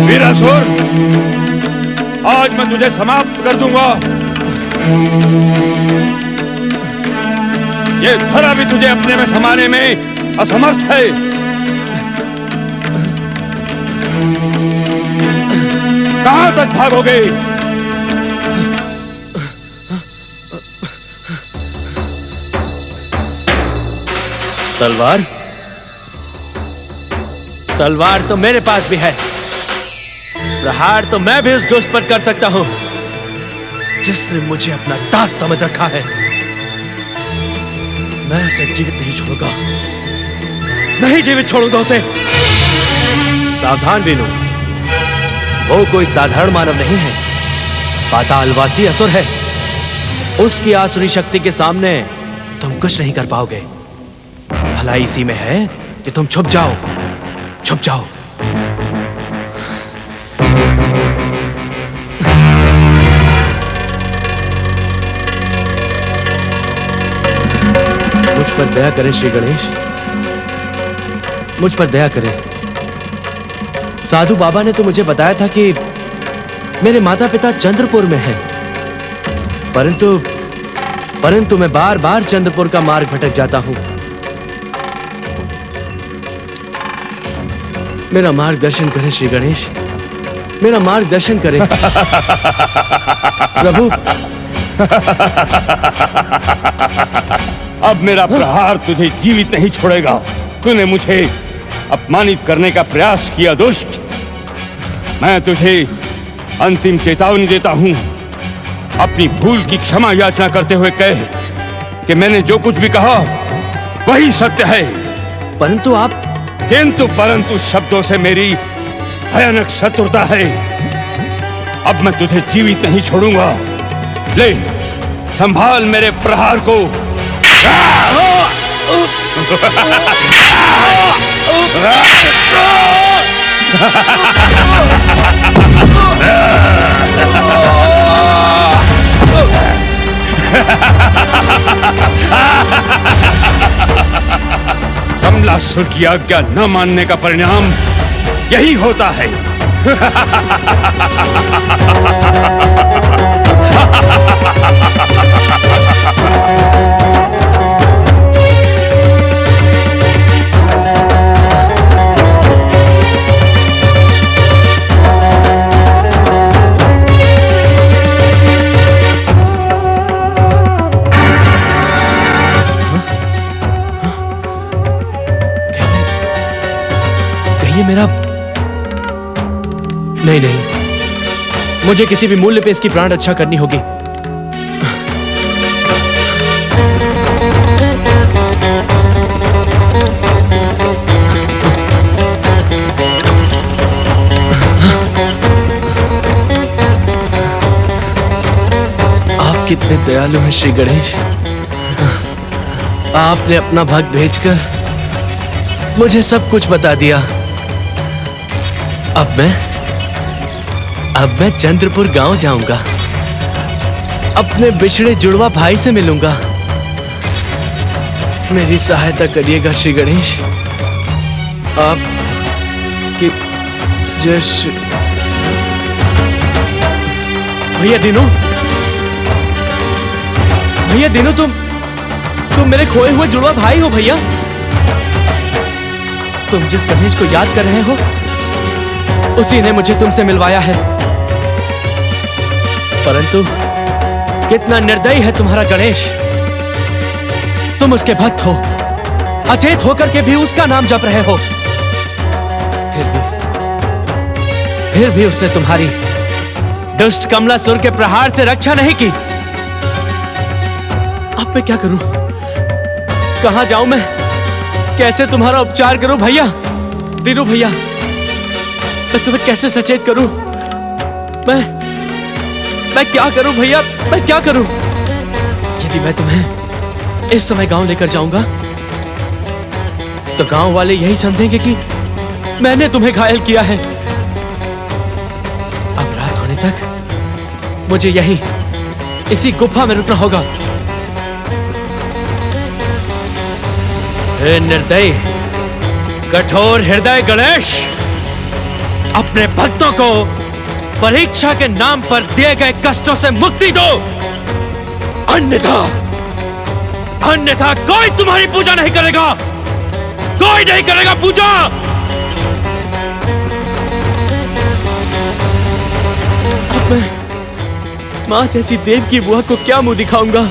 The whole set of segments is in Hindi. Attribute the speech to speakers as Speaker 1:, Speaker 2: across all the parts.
Speaker 1: वीरासुर, आज मैं तुझे समाप्त कर दूंगा। ये धरा भी तुझे अपने में समाने में असमर्थ है। कहां तक भागोगे?
Speaker 2: तलवार? तलवार तो मेरे पास भी है। प्रहार तो मैं भी उस दुष्ट पर कर सकता हूं जिसने मुझे अपना दास समझ रखा है। मैं उसे जीवित नहीं छोड़ूंगा, नहीं जीवित छोड़ूंगा उसे। सावधान वीनू, वो कोई साधारण मानव नहीं है, पातालवासी असुर है। उसकी आसुरी शक्ति के सामने तुम कुछ नहीं कर पाओगे। भलाई इसी में है कि तुम छुप जाओ, छुप जाओ। मुझ पर दया करें श्री गणेश, मुझ पर दया करें। साधु बाबा ने तो मुझे बताया था कि मेरे माता पिता चंद्रपुर में हैं, परंतु मैं बार बार चंद्रपुर का मार्ग भटक जाता हूं। मेरा मार्गदर्शन करें श्री गणेश, मेरा मार्गदर्शन करें। प्रभु,
Speaker 1: अब मेरा प्रहार तुझे जीवित नहीं छोड़ेगा। तूने मुझे अपमानित करने का प्रयास किया दुष्ट। मैं तुझे अंतिम चेतावनी देता हूं। अपनी भूल की क्षमा याचना करते हुए कह कि मैंने जो कुछ भी कहा वही सत्य है।
Speaker 2: परंतु आप
Speaker 1: परंतु शब्दों से मेरी भयानक शत्रुता है। अब मैं तुझे जीवित नहीं छोड़ूंगा। ले, संभाल मेरे प्रहार को। कमलासुर की आज्ञा न मानने का परिणाम यही होता है।
Speaker 2: मेरा नहीं, मुझे किसी भी मूल्य पे इसकी प्राण रक्षा करनी होगी। आप कितने दयालु हैं श्री गणेश। आपने अपना भक्त भेजकर मुझे सब कुछ बता दिया। अब मैं चंद्रपुर गांव जाऊंगा, अपने बिछड़े जुड़वा भाई से मिलूंगा। मेरी सहायता करिएगा श्री गणेश। आप कि जय भैया दीनू, भैया दीनू, तुम मेरे खोए हुए जुड़वा भाई हो भैया। तुम जिस गणेश को याद कर रहे हो उसी ने मुझे तुमसे मिलवाया है। परंतु कितना निर्दयी है तुम्हारा गणेश। तुम उसके भक्त हो, अचेत होकर के भी उसका नाम जप रहे हो। फिर भी उसने तुम्हारी दुष्ट कमलासुर के प्रहार से रक्षा नहीं की। अब मैं क्या करूं? कहां जाऊं मैं? कैसे तुम्हारा उपचार करूं भैया? दीनू भैया, मैं तुम्हें कैसे सचेत करूं? मैं क्या करूं भैया? मैं क्या करूं? यदि मैं तुम्हें इस समय गांव लेकर जाऊंगा तो गांव वाले यही समझेंगे कि मैंने तुम्हें घायल किया है। अब रात होने तक मुझे यही इसी गुफा में रुकना होगा। हे निर्दयी, कठोर हृदय गणेश, अपने भक्तों को परीक्षा के नाम पर दिए गए कष्टों से मुक्ति दो, अन्यथा कोई तुम्हारी पूजा नहीं करेगा, कोई नहीं करेगा पूजा। अब मैं मां जैसी देव की बुआ को क्या मुंह दिखाऊंगा?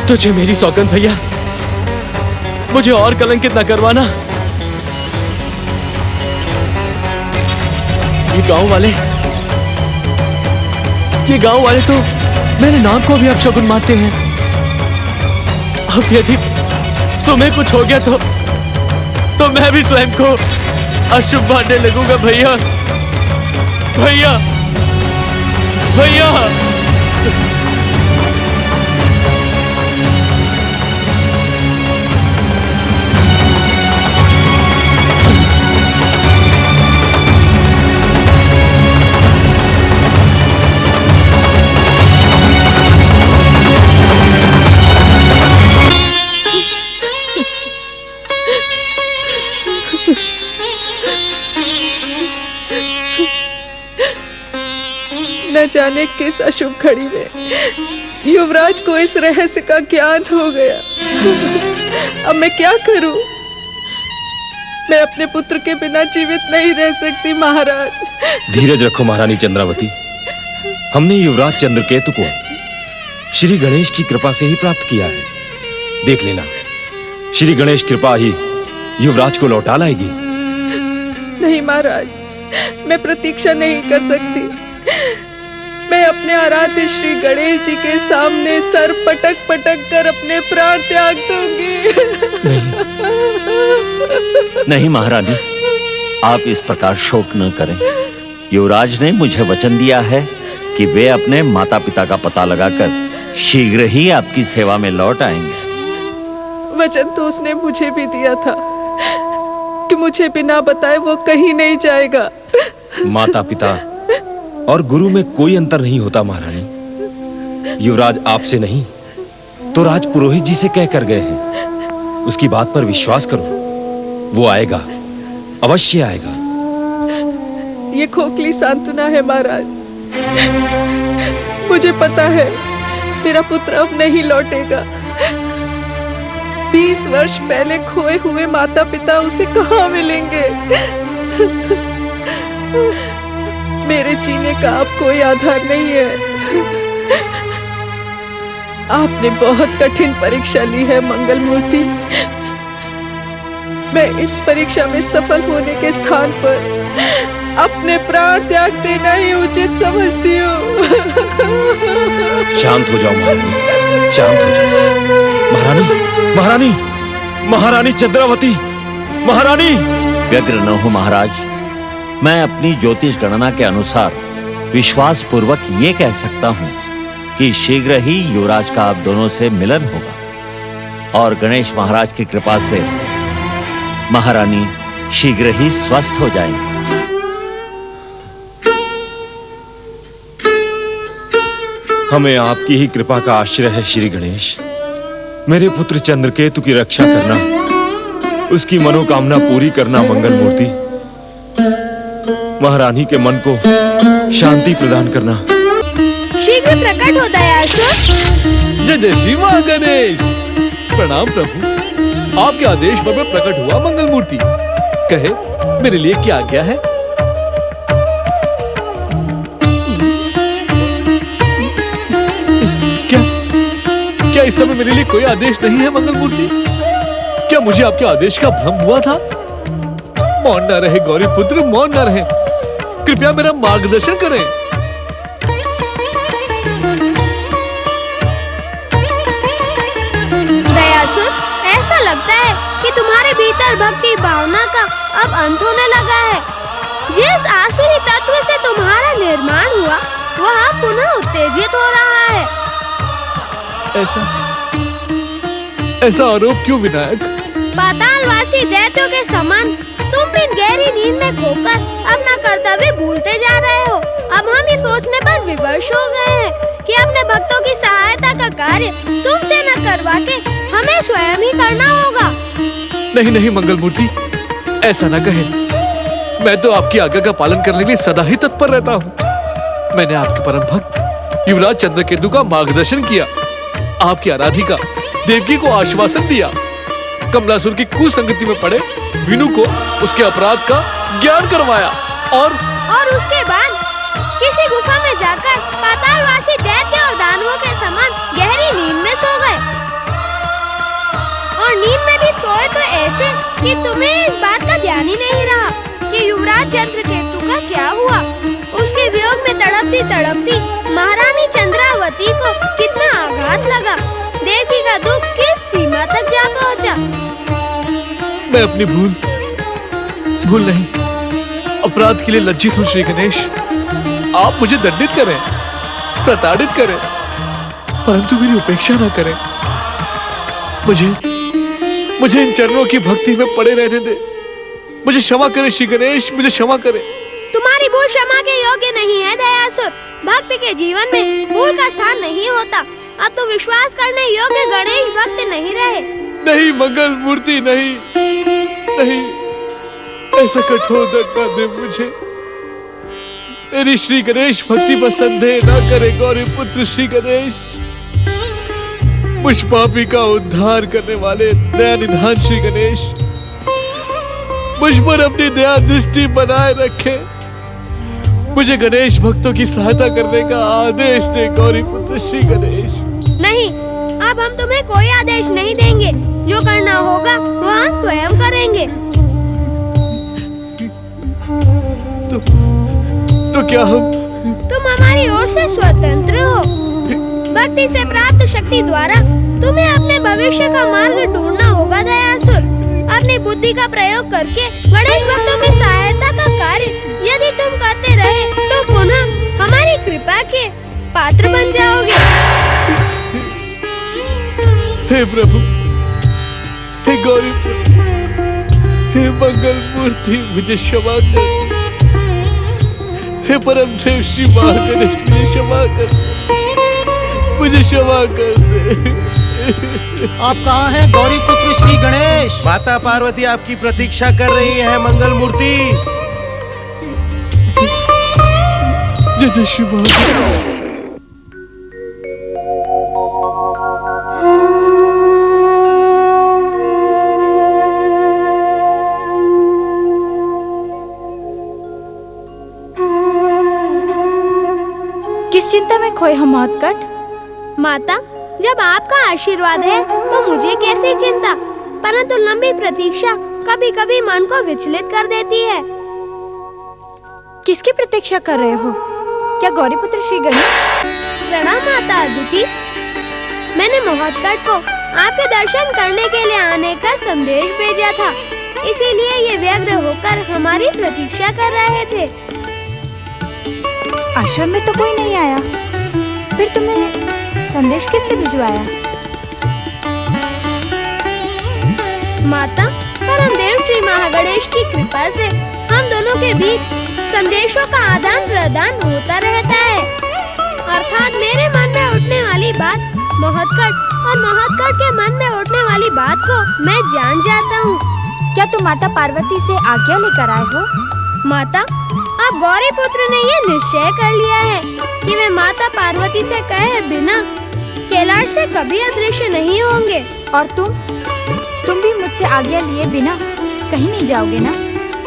Speaker 2: तुझे मेरी सौगंध भैया, मुझे और कलंकित न करवाना। ये गांव वाले तो मेरे नाम को भी अपशगुन मानते हैं। अब यदि तुम्हें कुछ हो गया तो मैं भी स्वयं को अशुभ मानने लगूंगा भैया, भैया, भैया।
Speaker 3: न जाने किस अशुभ घड़ी में युवराज को इस रहस्य का ज्ञान हो गया। अब मैं क्या करूं? मैं अपने पुत्र के बिना जीवित नहीं रह सकती महाराज।
Speaker 4: धीरज रखो महारानी चंद्रावती। हमने युवराज चंद्रकेतु को श्री गणेश की कृपा से ही प्राप्त किया है। देख लेना, श्री गणेश कृपा ही युवराज को लौटा लाएगी।
Speaker 3: नहीं महाराज, मैं प्रतीक्षा नहीं कर सकती। मैं अपने आराध्य श्री गणेश जी के सामने सर पटक पटक कर अपने प्राण त्याग दूंगी।
Speaker 5: नहीं महारानी, आप इस प्रकार शोक न करें। युवराज ने मुझे वचन दिया है कि वे अपने माता पिता का पता लगाकर शीघ्र ही आपकी सेवा में लौट आएंगे।
Speaker 3: वचन तो उसने मुझे भी दिया था कि मुझे बिना बताए वो कहीं नहीं जाएगा।
Speaker 4: माता पिता और गुरु में कोई अंतर नहीं होता महारानी। युवराज आपसे नहीं तो राज पुरोहित जी से कह कर गए हैं। उसकी बात पर विश्वास करो, वो आएगा, अवश्य आएगा।
Speaker 3: ये खोखली सांत्वना है महाराज। मुझे पता है मेरा पुत्र अब नहीं लौटेगा। 20 वर्ष पहले खोए हुए माता पिता उसे कहाँ मिलेंगे? मेरे जीने का अब कोई आधार नहीं है। आपने बहुत कठिन परीक्षा ली है मंगल मूर्ति। मैं इस परीक्षा में सफल होने के स्थान पर अपने प्राण त्याग देना ही उचित समझती हूँ।
Speaker 4: शांत हो जाओ महारानी, शांत हो जाओ। महारानी, महारानी, महारानी चंद्रावती, महारानी।
Speaker 5: व्यग्र न हो महाराज। मैं अपनी ज्योतिष गणना के अनुसार विश्वास पूर्वक ये कह सकता हूं कि शीघ्र ही युवराज का आप दोनों से मिलन होगा और गणेश महाराज की कृपा से महारानी शीघ्र ही स्वस्थ हो जाएंगी।
Speaker 4: हमें आपकी ही कृपा का आश्रय है श्री गणेश। मेरे पुत्र चंद्रकेतु की रक्षा करना, उसकी मनोकामना पूरी करना मंगल मूर्ति। महारानी के मन को शांति प्रदान करना।
Speaker 6: शीघ्र प्रकट हो दयासुर।
Speaker 7: जय जय श्री मां गणेश। प्रणाम प्रभु, आपके आदेश पर मैं प्रकट हुआ मंगल मूर्ति। कहे मेरे लिए क्या आज्ञा है? क्या इस समय मेरे लिए कोई आदेश नहीं है मंगल मूर्ति? क्या मुझे आपके आदेश का भ्रम हुआ था? मौन न रहे गौरी पुत्र, मौन न रहे। कृपया मेरा मार्गदर्शन करें।
Speaker 6: दयासुर, ऐसा लगता है कि तुम्हारे भीतर भक्ति भावना का अब अंत होने लगा है। जिस आसुरी तत्व से तुम्हारा निर्माण हुआ वह पुनः उत्तेजित हो रहा है।
Speaker 7: ऐसा आरोप क्यों विनायक?
Speaker 6: पातालवासी दैत्यों के समान तुम भी गहरी नींद में खोकर अपना कर्तव्य भूलते जा रहे हो। अब हम ये सोचने पर विवश हो गए हैं कि अपने भक्तों की सहायता का कार्य तुमसे न करवा के हमें स्वयं ही करना होगा।
Speaker 7: नहीं नहीं मंगल मूर्ति, ऐसा न कहे। मैं तो आपकी आज्ञा का पालन करने के लिए सदा ही तत्पर रहता हूँ। मैंने आपके परम भक्त युवराज चंद्रकेतु का मार्गदर्शन किया, आपकी आराधिका देवकी को आश्वासन दिया, कमलासुर की कुसंगति में पड़े विनु को उसके अपराध का ज्ञान करवाया
Speaker 6: और उसके बाद किसी गुफा में जाकर पातालवासी दैत्य और दानवों के समान गहरी नींद में सो गए। और नींद में भी सोए तो ऐसे कि तुम्हें इस बात का ध्यान ही नहीं रहा कि युवराज चंद्रकेतु का क्या हुआ। उसके वियोग में तड़पती तड़पती महारानी चंद्रावती को कितना आघात लगा। देवकी का दुख किस सीमा तक जा पहुंचा।
Speaker 7: मैं अपनी भूल नहीं, अपराध के लिए लज्जित हूँ श्री गणेश। आप मुझे दंडित करें, प्रताड़ित करें, परंतु मेरी उपेक्षा न करें। मुझे इन चरणों की भक्ति में पड़े रहने दे। मुझे क्षमा करें श्री गणेश, मुझे क्षमा करें।
Speaker 6: तुम्हारी भूल क्षमा के योग्य नहीं है दयासुर। भक्त के जीवन में भूल का स्थान नहीं होता। अब तो विश्वास करने योग्य गणेश भक्त नहीं रहे।
Speaker 7: नहीं मंगल मूर्ति, नहीं, ऐसा कठोर दंड न दे मुझे। मेरी श्री गणेश भक्ति पर संदेह न करे गौरी पुत्र श्री गणेश। मुझ पापी का उद्धार करने वाले दया निधान श्री गणेश, मुझ पर अपनी दया दृष्टि बनाए रखे। मुझे गणेश भक्तों की सहायता करने का आदेश दे गौरी पुत्र श्री गणेश।
Speaker 6: नहीं, अब हम तुम्हें कोई आदेश नहीं देंगे। जो करना होगा वो हम स्वयं करेंगे।
Speaker 7: तो क्या
Speaker 6: तुम हमारी ओर से स्वतंत्र हो। भक्ति से प्राप्त शक्ति द्वारा तुम्हें अपने भविष्य का मार्ग ढूंढना होगा दयासुर। अपनी बुद्धि का प्रयोग करके गणेश भक्तों की सहायता का कार्य यदि तुम करते रहे तो पुनः हमारी कृपा के पात्र बन जाओगे।
Speaker 7: हे प्रभु, हे गौरी, हे मंगल मूर्ति, मुझे क्षमा कर। हे परम देव श्री महागणेश, मुझे क्षमा कर, मुझे क्षमा कर दे।
Speaker 8: आप कहाँ हैं गौरी पुत्र श्री गणेश?
Speaker 9: माता पार्वती आपकी प्रतीक्षा कर रही है मंगल मूर्ति।
Speaker 7: जय जय श्री महागणेश।
Speaker 10: किस चिंता में खोए हम महोत्कट?
Speaker 6: माता, जब आपका आशीर्वाद है तो मुझे कैसी चिंता, परंतु लंबी प्रतीक्षा कभी कभी मन को विचलित कर देती है।
Speaker 10: किसकी प्रतीक्षा कर रहे हो? क्या गौरी पुत्र श्री गणेश?
Speaker 6: प्रणाम माता अदिति। मैंने महोत्कट को आपके दर्शन करने के लिए आने का संदेश भेजा था, इसीलिए ये व्यग्र होकर हमारी प्रतीक्षा कर रहे थे।
Speaker 10: आश्रम में तो कोई नहीं आया, फिर तुम्हें संदेश किससे भिजवाया?
Speaker 6: माता, परमदेव श्री महागणेश की कृपा से हम दोनों के बीच संदेशों का आदान प्रदान होता रहता है। अर्थात मेरे मन में उठने वाली बात महोत्कट और महोत्कट के मन में उठने वाली बात को मैं जान जाता हूँ।
Speaker 10: क्या तुम माता पार्वती से आज्ञा लेकर आए हो?
Speaker 6: माता, अब गौरी पुत्र ने ये निश्चय कर लिया है कि वे माता पार्वती से कहे बिना कैलाश से कभी अदृश्य नहीं होंगे।
Speaker 10: और तुम भी मुझसे आज्ञा लिए बिना कहीं नहीं जाओगे ना?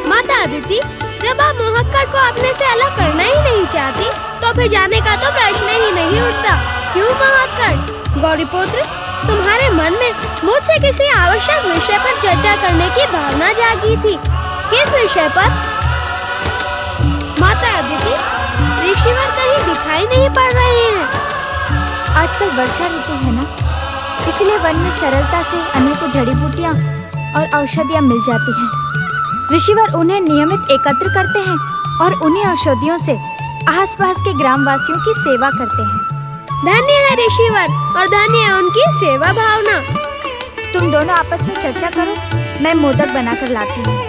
Speaker 6: माता अदिति, जब आप महोत्कट को अपने से अलग करना ही नहीं चाहती तो फिर जाने का तो प्रश्न ही नहीं उठता। क्यों महोत्कट? गौरीपुत्र, तुम्हारे मन में मुझसे किसी आवश्यक विषय पर चर्चा करने की भावना जागी थी। किस विषय पर? माता अदिति, ऋषिवर कहीं दिखाई नहीं पड़ रहे हैं।
Speaker 10: आजकल वर्षा ऋतु है ना, इसलिए वन में सरलता से अनेकों जड़ी बूटियाँ और औषधियाँ मिल जाती हैं। ऋषिवर उन्हें नियमित एकत्र करते हैं और उन्हीं औषधियों से आसपास के ग्रामवासियों की सेवा करते हैं।
Speaker 6: धन्य है ऋषिवर और धन्य है उनकी सेवा भावना।
Speaker 10: तुम दोनों आपस में चर्चा करो, मैं मोदक बनाकर लाती हूँ।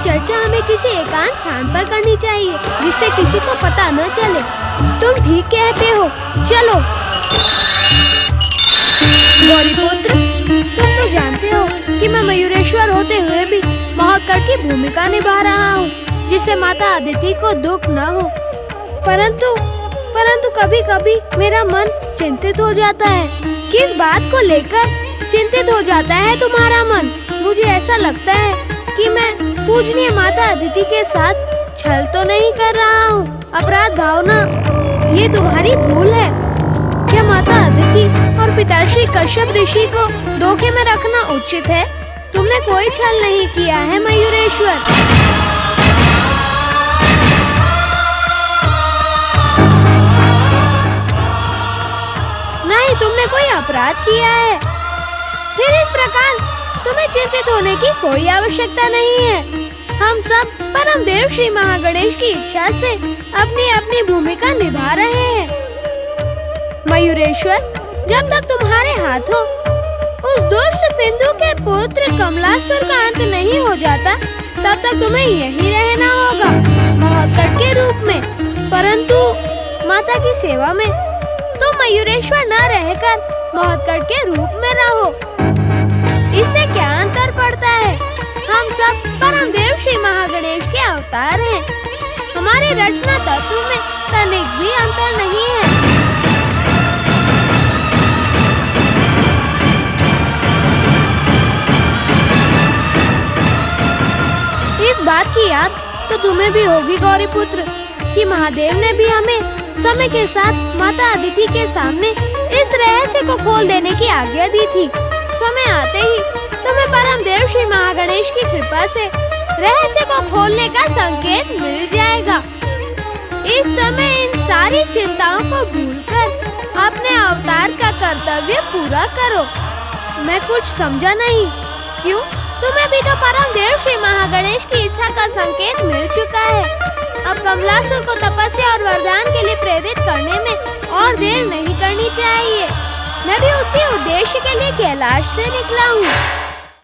Speaker 6: चर्चा हमें किसी एकांत स्थान पर करनी चाहिए जिससे किसी को पता न चले। तुम ठीक कहते हो, चलो। गौरीपुत्र, तुम तो जानते हो कि मैं मयूरेश्वर होते हुए भी महोत्कड़ की भूमिका निभा रहा हूँ, जिससे माता अदिति को दुख न हो। परंतु कभी कभी मेरा मन चिंतित हो जाता है। किस बात को लेकर चिंतित हो जाता है तुम्हारा मन? मुझे ऐसा लगता है कि मैं पूजनीय माता अदिति के साथ छल तो नहीं कर रहा हूँ। अपराध भावना, ये तुम्हारी भूल है। क्या माता अदिति और पिताश्री कश्यप ऋषि को धोखे में रखना उचित है? तुमने कोई छल नहीं किया है मयूरेश्वर। नहीं, तुमने कोई अपराध किया है। फिर इस प्रकार तुम्हें चिंतित होने की कोई आवश्यकता नहीं है। हम सब परम देव श्री महागणेश की इच्छा से अपनी अपनी भूमिका निभा रहे हैं। मयूरेश्वर, जब तक तुम्हारे हाथों उस दुष्ट सिंधु के पुत्र कमलासुर का अंत नहीं हो जाता, तब तक तुम्हें यहीं रहना होगा महोत्कड़ के रूप में। परंतु माता की सेवा में तुम मयूरेश्वर न रहकर महोत्कड़ के रूप में रहो। इससे क्या अंतर पड़ता है? हम सब परम देव श्री महागणेश के अवतार हैं। हमारे रचना तत्व में तनिक भी अंतर नहीं है। इस बात की याद तो तुम्हें भी होगी गौरीपुत्र, कि महादेव ने भी हमें समय के साथ माता अदिति के सामने इस रहस्य को खोल देने की आज्ञा दी थी। समय आते ही तुम्हें परम देव श्री महागणेश की कृपा से रहस्य को खोलने का संकेत मिल जाएगा। इस समय इन सारी चिंताओं को भूलकर अपने अवतार का कर्तव्य पूरा करो। मैं कुछ समझा नहीं। क्यों? तुम्हें भी तो परम देव श्री महागणेश की इच्छा का संकेत मिल चुका है। अब कमलासुर को तपस्या और वरदान के लिए प्रेरित करने में और देर नहीं करनी चाहिए। मैं भी उसी उद्देश्य के लिए कैलाश से निकला हूँ।